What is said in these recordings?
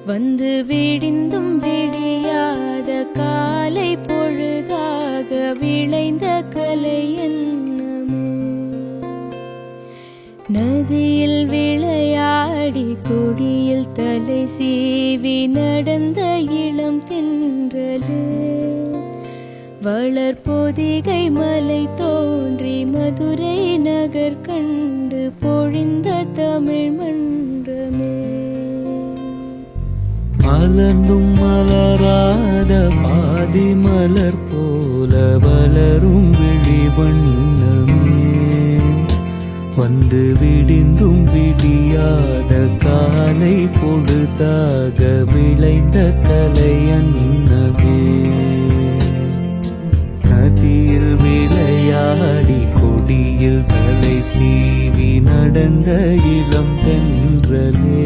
வந்து விடிந்தும் விடியாத காலை பொழுதாக விளைந்த கலை என்னமே. நதியில் விளையாடி கொடியில் தலை சீவி நடந்த இளம் தென்றலே. வளர்பொதிகை மலை தோன்றி மதுரை நகர் கண்டு பொழிந்த தமிழ் மன்றமே. மலர்ந்தும் மலராத பாதி மலர் போல வளரும் விழிவண்ணமே. வந்து விடிந்தும் விடியாத காலை பொழுதாக விளைந்த கலையன்னமே. நதியில் விளையாடி கொடியில் தலை சீவி நடந்த இளம் தென்றலே.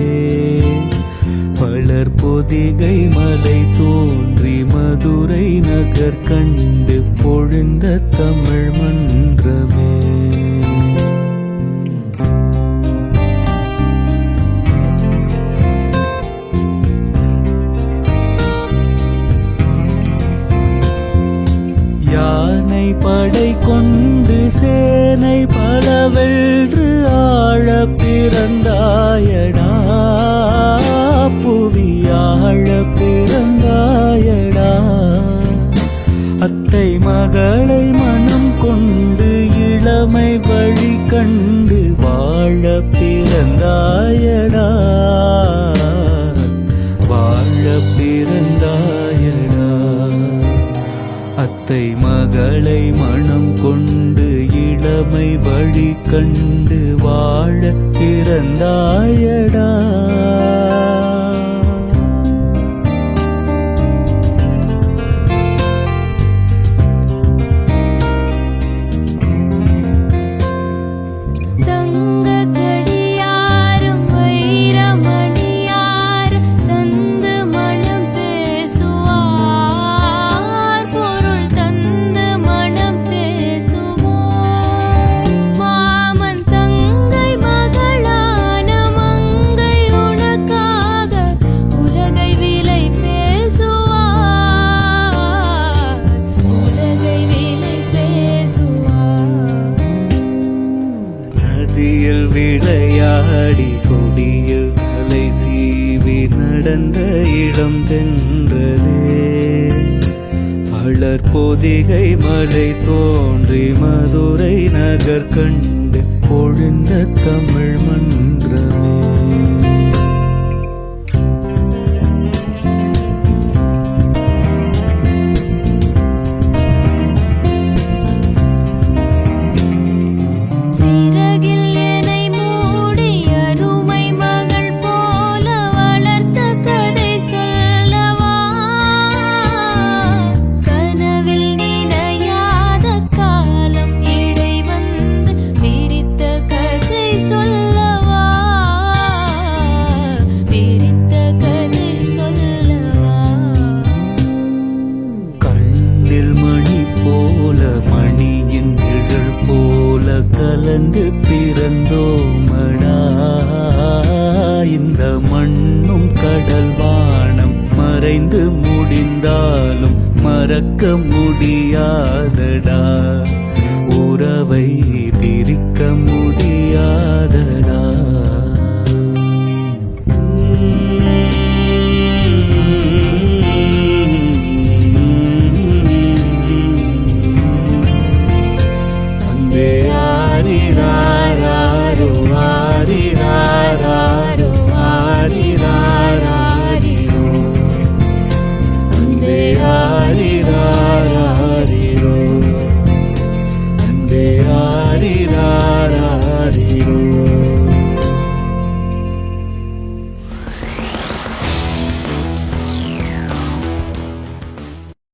வளர்பொதிகை மலை தோன்றி மதுரை நகர் கண்டு பொழிந்த தமிழ் மன்றமே. யானை படை கொண்டு சேனை பலவென்று ஆழ பிறந்தாயடா. புவியாழ பிறந்தாயடா. அத்தை மகளை மனம் கொண்டு இளமை வழி கண்டு வாழ பிறந்தாயடா. வாழ பிறந்தாயடா. அத்தை மகளை மனம் கொண்டு இளமை வழி கண்டு வாழ பிறந்தாயடா. விளையாடி கொடியில் தலை சீவி நடந்த இளம் தென்றலே. வளர்பொதிகை மலை தோன்றி மதுரை நகர் கண்டு பொழிந்த தமிழ் மன்றமே. கலந்து பிறந்தோமடா. இந்த மண்ணும் கடல் வானம் மறைந்து முடிந்தாலும் மறக்க முடியாதடா. உறவை பிரிக்க முடியாதடா. Ra ra